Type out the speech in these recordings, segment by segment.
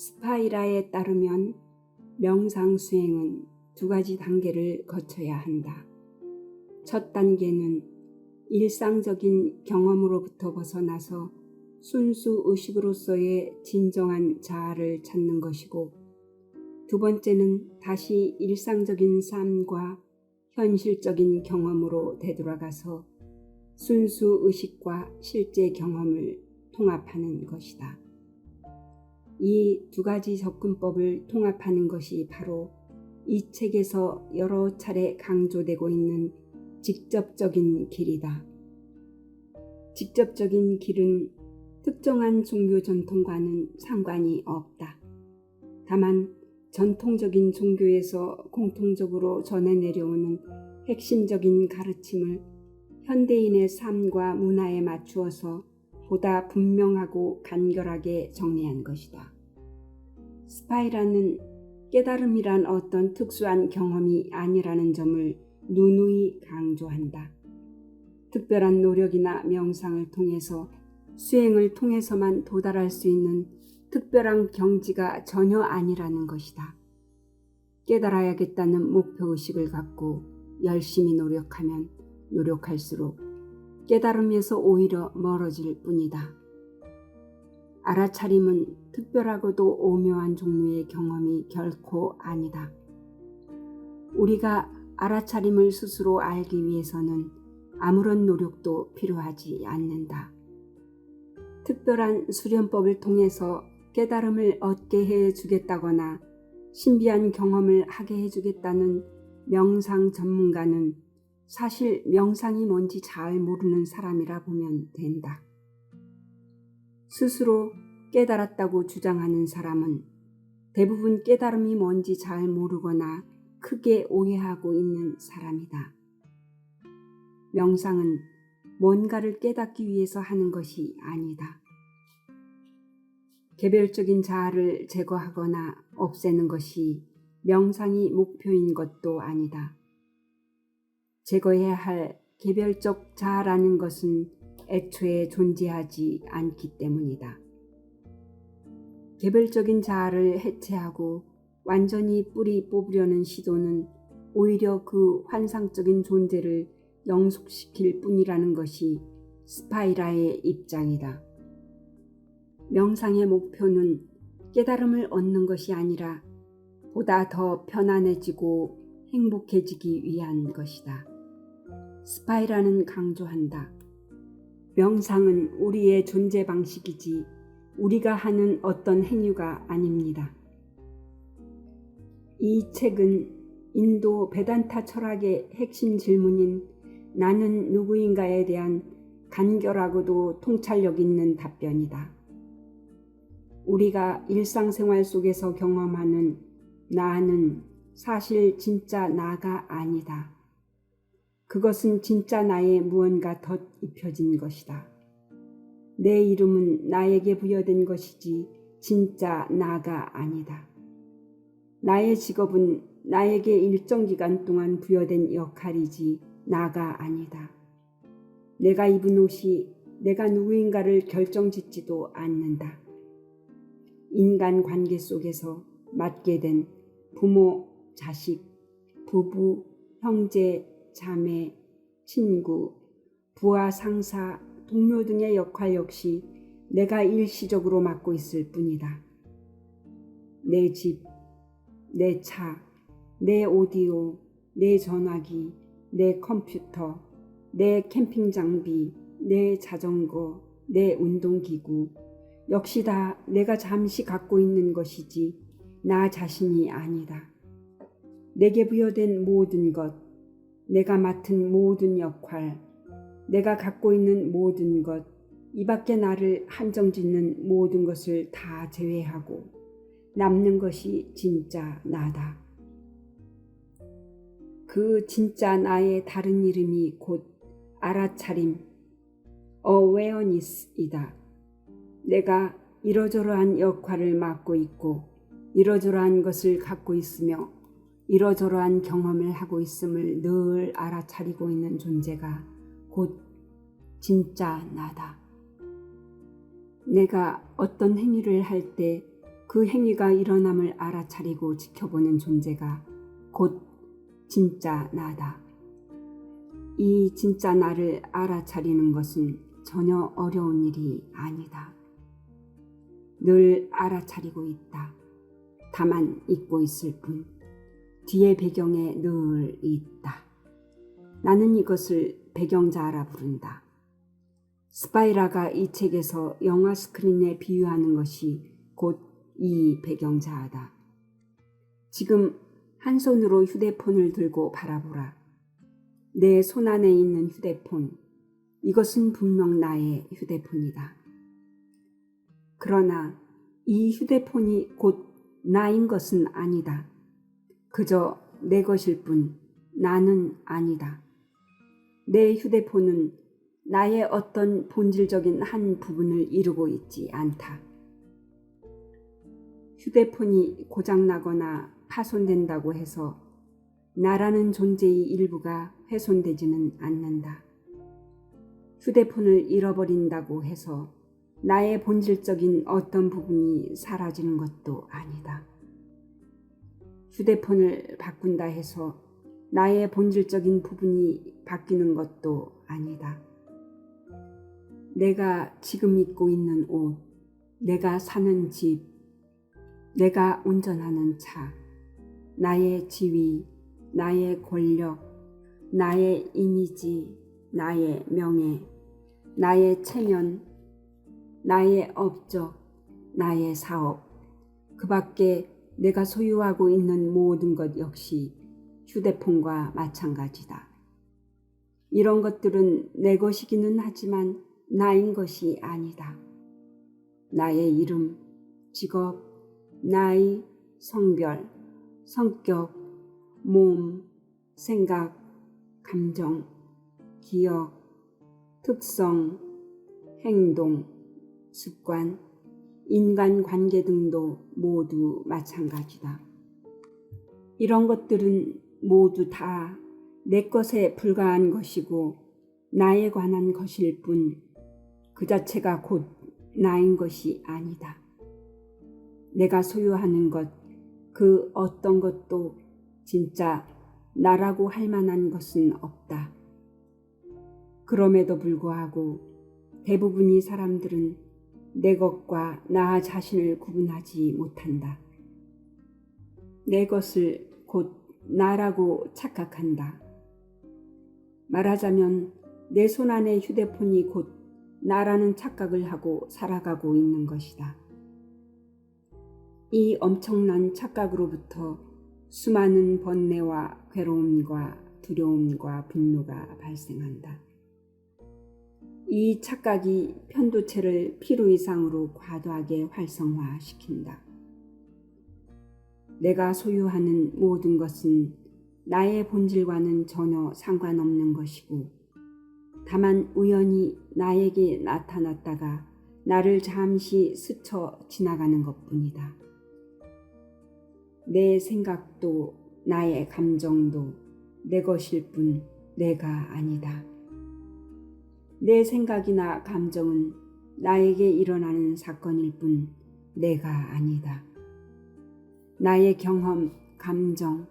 스파이라에 따르면 명상 수행은 두 가지 단계를 거쳐야 한다. 첫 단계는 일상적인 경험으로부터 벗어나서 순수 의식으로서의 진정한 자아를 찾는 것이고, 두 번째는 다시 일상적인 삶과 현실적인 경험으로 되돌아가서 순수 의식과 실제 경험을 통합하는 것이다. 이 두 가지 접근법을 통합하는 것이 바로 이 책에서 여러 차례 강조되고 있는 직접적인 길이다. 직접적인 길은 특정한 종교 전통과는 상관이 없다. 다만 전통적인 종교에서 공통적으로 전해 내려오는 핵심적인 가르침을 현대인의 삶과 문화에 맞추어서 보다 분명하고 간결하게 정리한 것이다. 스파이라는 깨달음이란 어떤 특수한 경험이 아니라는 점을 누누이 강조한다. 특별한 노력이나 명상을 통해서, 수행을 통해서만 도달할 수 있는 특별한 경지가 전혀 아니라는 것이다. 깨달아야겠다는 목표의식을 갖고 열심히 노력하면 노력할수록 깨달음에서 오히려 멀어질 뿐이다. 알아차림은 특별하고도 오묘한 종류의 경험이 결코 아니다. 우리가 알아차림을 스스로 알기 위해서는 아무런 노력도 필요하지 않는다. 특별한 수련법을 통해서 깨달음을 얻게 해주겠다거나 신비한 경험을 하게 해주겠다는 명상 전문가는 사실 명상이 뭔지 잘 모르는 사람이라 보면 된다. 스스로 깨달았다고 주장하는 사람은 대부분 깨달음이 뭔지 잘 모르거나 크게 오해하고 있는 사람이다. 명상은 뭔가를 깨닫기 위해서 하는 것이 아니다. 개별적인 자아를 제거하거나 없애는 것이 명상이 목표인 것도 아니다. 제거해야 할 개별적 자아라는 것은 애초에 존재하지 않기 때문이다. 개별적인 자아를 해체하고 완전히 뿌리 뽑으려는 시도는 오히려 그 환상적인 존재를 영속시킬 뿐이라는 것이 스파이라의 입장이다. 명상의 목표는 깨달음을 얻는 것이 아니라 보다 더 편안해지고 행복해지기 위한 것이다. 스파이라는 강조한다. 명상은 우리의 존재 방식이지 우리가 하는 어떤 행위가 아닙니다. 이 책은 인도 베단타 철학의 핵심 질문인 나는 누구인가에 대한 간결하고도 통찰력 있는 답변이다. 우리가 일상생활 속에서 경험하는 나는 사실 진짜 나가 아니다. 그것은 진짜 나의 무언가 덧입혀진 것이다. 내 이름은 나에게 부여된 것이지 진짜 나가 아니다. 나의 직업은 나에게 일정 기간 동안 부여된 역할이지 나가 아니다. 내가 입은 옷이 내가 누구인가를 결정짓지도 않는다. 인간 관계 속에서 맡게 된 부모, 자식, 부부, 형제, 자매, 친구, 부하, 상사, 동료 등의 역할 역시 내가 일시적으로 맡고 있을 뿐이다. 내 집, 내 차, 내 오디오, 내 전화기, 내 컴퓨터, 내 캠핑 장비, 내 자전거, 내 운동기구 역시 다 내가 잠시 갖고 있는 것이지 나 자신이 아니다. 내게 부여된 모든 것, 내가 맡은 모든 역할, 내가 갖고 있는 모든 것, 이 밖에 나를 한정짓는 모든 것을 다 제외하고 남는 것이 진짜 나다. 그 진짜 나의 다른 이름이 곧 알아차림, awareness이다. 내가 이러저러한 역할을 맡고 있고 이러저러한 것을 갖고 있으며 이러저러한 경험을 하고 있음을 늘 알아차리고 있는 존재가 곧 진짜 나다. 내가 어떤 행위를 할 때 그 행위가 일어남을 알아차리고 지켜보는 존재가 곧 진짜 나다. 이 진짜 나를 알아차리는 것은 전혀 어려운 일이 아니다. 늘 알아차리고 있다. 다만 잊고 있을 뿐. 뒤의 배경에 늘 있다. 나는 이것을 배경자아라 부른다. 스파이라가 이 책에서 영화 스크린에 비유하는 것이 곧 이 배경자아다. 지금 한 손으로 휴대폰을 들고 바라보라. 내 손 안에 있는 휴대폰, 이것은 분명 나의 휴대폰이다. 그러나 이 휴대폰이 곧 나인 것은 아니다. 그저 내 것일 뿐 나는 아니다. 내 휴대폰은 나의 어떤 본질적인 한 부분을 이루고 있지 않다. 휴대폰이 고장나거나 파손된다고 해서 나라는 존재의 일부가 훼손되지는 않는다. 휴대폰을 잃어버린다고 해서 나의 본질적인 어떤 부분이 사라지는 것도 아니다. 휴대폰을 바꾼다 해서 나의 본질적인 부분이 바뀌는 것도 아니다. 내가 지금 입고 있는 옷, 내가 사는 집, 내가 운전하는 차, 나의 지위, 나의 권력, 나의 이미지, 나의 명예, 나의 체면, 나의 업적, 나의 사업, 그 밖에 내가 소유하고 있는 모든 것 역시 휴대폰과 마찬가지다. 이런 것들은 내 것이기는 하지만 나인 것이 아니다. 나의 이름, 직업, 나이, 성별, 성격, 몸, 생각, 감정, 기억, 특성, 행동, 습관, 인간관계 등도 모두 마찬가지다. 이런 것들은 모두 다 내 것에 불과한 것이고 나에 관한 것일 뿐 그 자체가 곧 나인 것이 아니다. 내가 소유하는 것, 그 어떤 것도 진짜 나라고 할 만한 것은 없다. 그럼에도 불구하고 대부분의 사람들은 내 것과 나 자신을 구분하지 못한다. 내 것을 곧 나라고 착각한다. 말하자면 내 손 안의 휴대폰이 곧 나라는 착각을 하고 살아가고 있는 것이다. 이 엄청난 착각으로부터 수많은 번뇌와 괴로움과 두려움과 분노가 발생한다. 이 착각이 편도체를 필요 이상으로 과도하게 활성화시킨다. 내가 소유하는 모든 것은 나의 본질과는 전혀 상관없는 것이고 다만 우연히 나에게 나타났다가 나를 잠시 스쳐 지나가는 것뿐이다. 내 생각도 나의 감정도 내 것일 뿐 내가 아니다. 내 생각이나 감정은 나에게 일어나는 사건일 뿐 내가 아니다. 나의 경험, 감정,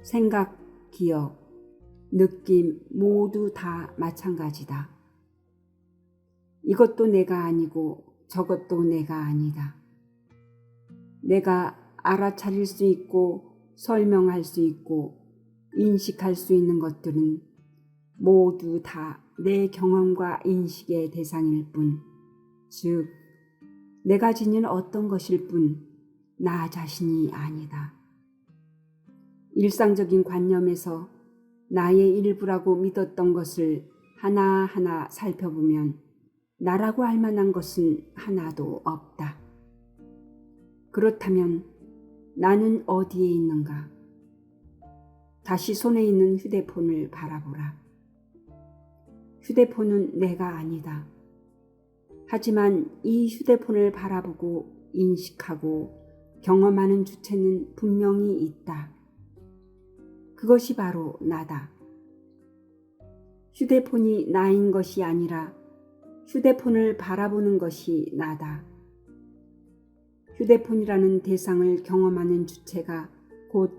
생각, 기억, 느낌 모두 다 마찬가지다. 이것도 내가 아니고 저것도 내가 아니다. 내가 알아차릴 수 있고 설명할 수 있고 인식할 수 있는 것들은 모두 다 내 경험과 인식의 대상일 뿐, 즉 내가 지닌 어떤 것일 뿐 나 자신이 아니다. 일상적인 관념에서 나의 일부라고 믿었던 것을 하나하나 살펴보면 나라고 할 만한 것은 하나도 없다. 그렇다면 나는 어디에 있는가? 다시 손에 있는 휴대폰을 바라보라. 휴대폰은 내가 아니다. 하지만 이 휴대폰을 바라보고 인식하고 경험하는 주체는 분명히 있다. 그것이 바로 나다. 휴대폰이 나인 것이 아니라 휴대폰을 바라보는 것이 나다. 휴대폰이라는 대상을 경험하는 주체가 곧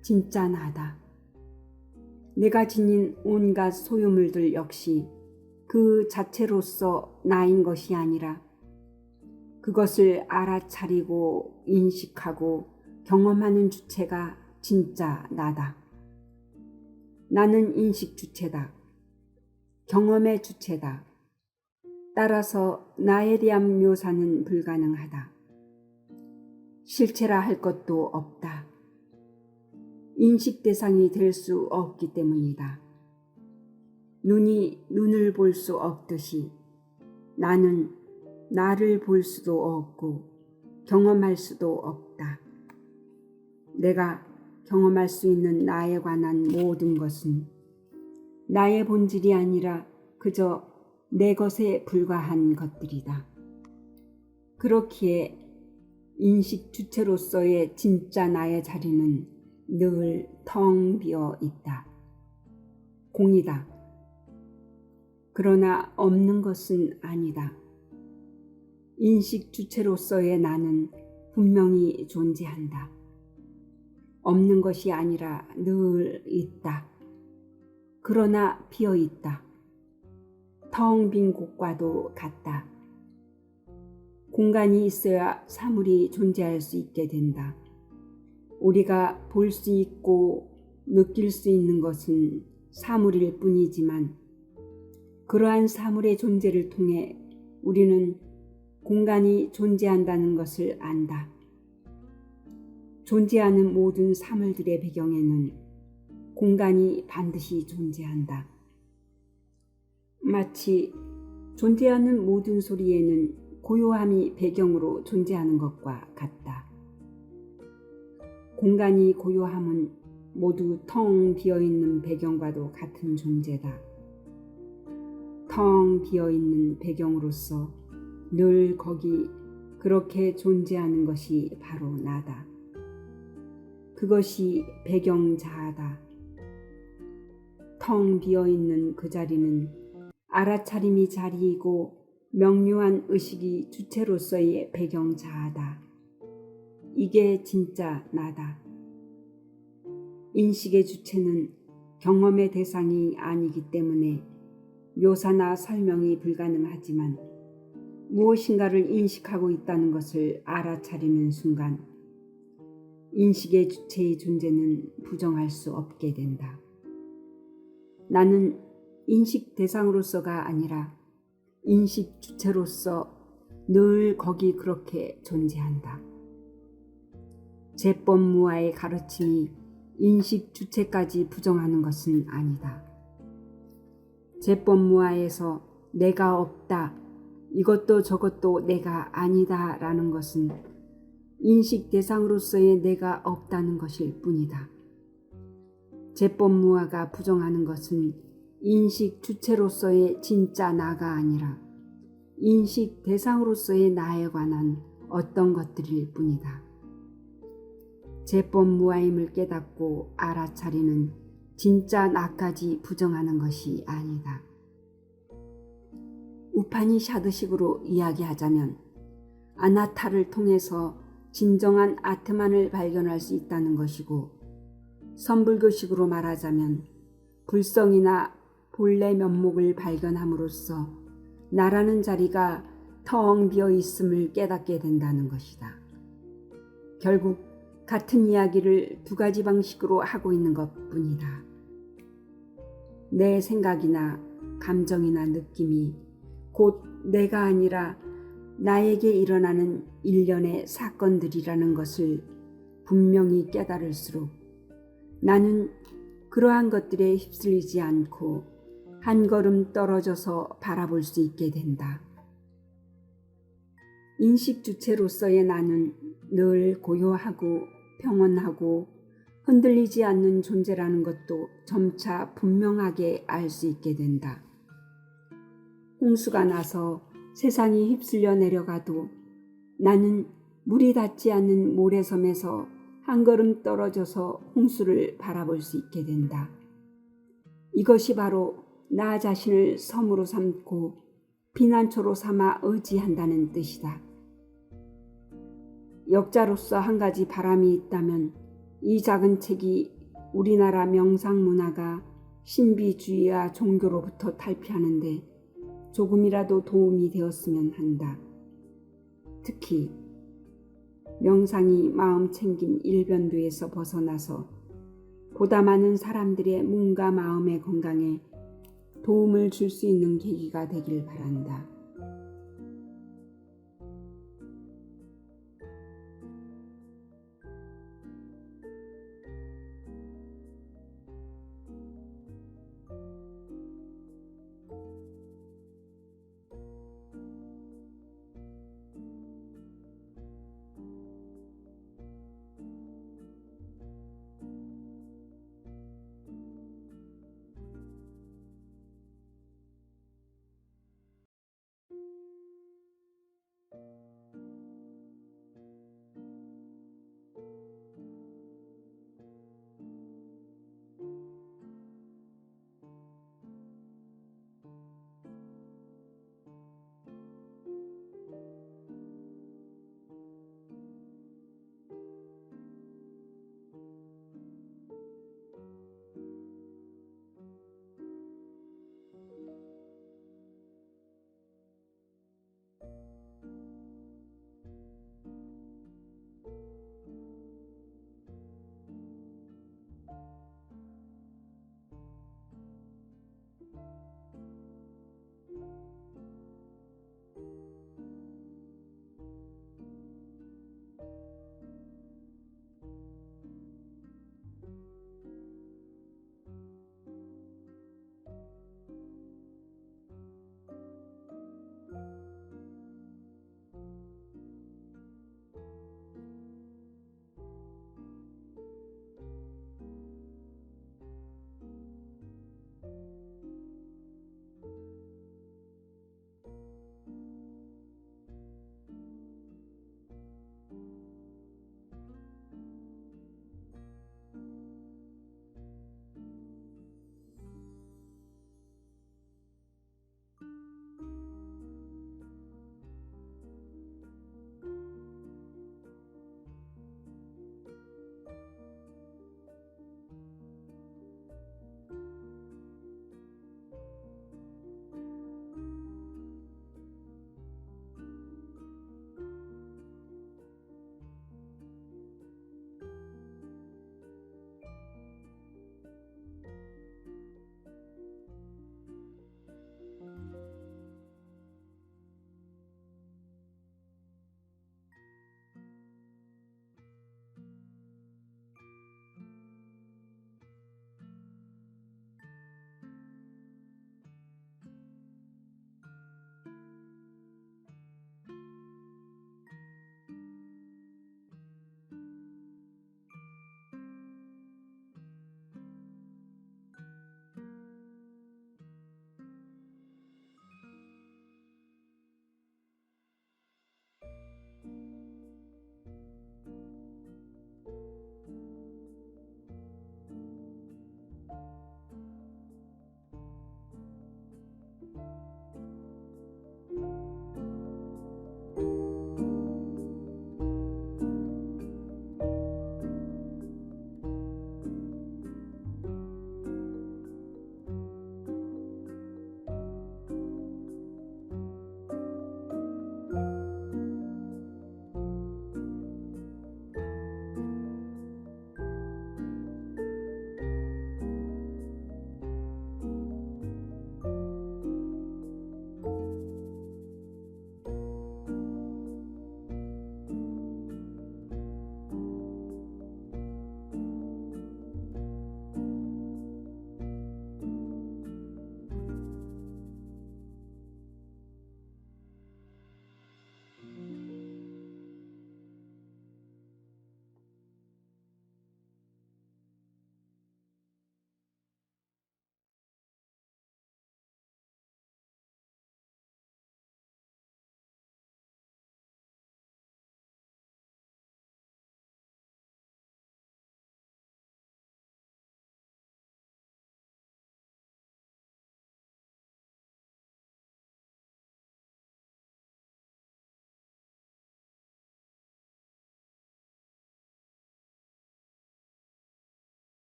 진짜 나다. 내가 지닌 온갖 소유물들 역시 그 자체로서 나인 것이 아니라 그것을 알아차리고 인식하고 경험하는 주체가 진짜 나다. 나는 인식 주체다. 경험의 주체다. 따라서 나에 대한 묘사는 불가능하다. 실체라 할 것도 없다. 인식 대상이 될 수 없기 때문이다. 눈이 눈을 볼 수 없듯이 나는 나를 볼 수도 없고 경험할 수도 없다. 내가 경험할 수 있는 나에 관한 모든 것은 나의 본질이 아니라 그저 내 것에 불과한 것들이다. 그렇기에 인식 주체로서의 진짜 나의 자리는 늘 텅 비어 있다. 공이다. 그러나 없는 것은 아니다. 인식 주체로서의 나는 분명히 존재한다. 없는 것이 아니라 늘 있다. 그러나 비어 있다. 텅 빈 곳과도 같다. 공간이 있어야 사물이 존재할 수 있게 된다. 우리가 볼 수 있고 느낄 수 있는 것은 사물일 뿐이지만 그러한 사물의 존재를 통해 우리는 공간이 존재한다는 것을 안다. 존재하는 모든 사물들의 배경에는 공간이 반드시 존재한다. 마치 존재하는 모든 소리에는 고요함이 배경으로 존재하는 것과 같다. 공간이 고요함은 모두 텅 비어있는 배경과도 같은 존재다. 텅 비어있는 배경으로서 늘 거기 그렇게 존재하는 것이 바로 나다. 그것이 배경자아다. 텅 비어있는 그 자리는 알아차림이 자리이고 명료한 의식이 주체로서의 배경자아다. 이게 진짜 나다. 인식의 주체는 경험의 대상이 아니기 때문에 묘사나 설명이 불가능하지만 무엇인가를 인식하고 있다는 것을 알아차리는 순간 인식의 주체의 존재는 부정할 수 없게 된다. 나는 인식 대상으로서가 아니라 인식 주체로서 늘 거기 그렇게 존재한다. 제법무아의 가르침이 인식 주체까지 부정하는 것은 아니다. 제법무아에서 내가 없다, 이것도 저것도 내가 아니다 라는 것은 인식 대상으로서의 내가 없다는 것일 뿐이다. 제법무아가 부정하는 것은 인식 주체로서의 진짜 나가 아니라 인식 대상으로서의 나에 관한 어떤 것들일 뿐이다. 제법무아임을 깨닫고 알아차리는 진짜 나까지 부정하는 것이 아니다. 우파니샤드식으로 이야기하자면 아나타를 통해서 진정한 아트만을 발견할 수 있다는 것이고, 선불교식으로 말하자면 불성이나 본래 면목을 발견함으로써 나라는 자리가 텅 비어 있음을 깨닫게 된다는 것이다. 결국 같은 이야기를 두 가지 방식으로 하고 있는 것뿐이다. 내 생각이나 감정이나 느낌이 곧 내가 아니라 나에게 일어나는 일련의 사건들이라는 것을 분명히 깨달을수록 나는 그러한 것들에 휩쓸리지 않고 한 걸음 떨어져서 바라볼 수 있게 된다. 인식 주체로서의 나는 늘 고요하고 평온하고 흔들리지 않는 존재라는 것도 점차 분명하게 알 수 있게 된다. 홍수가 나서 세상이 휩쓸려 내려가도 나는 물이 닿지 않는 모래섬에서 한 걸음 떨어져서 홍수를 바라볼 수 있게 된다. 이것이 바로 나 자신을 섬으로 삼고 피난처로 삼아 의지한다는 뜻이다. 역자로서 한 가지 바람이 있다면 이 작은 책이 우리나라 명상 문화가 신비주의와 종교로부터 탈피하는데 조금이라도 도움이 되었으면 한다. 특히 명상이 마음 챙김 일변도에서 벗어나서 보다 많은 사람들의 몸과 마음의 건강에 도움을 줄 수 있는 계기가 되길 바란다.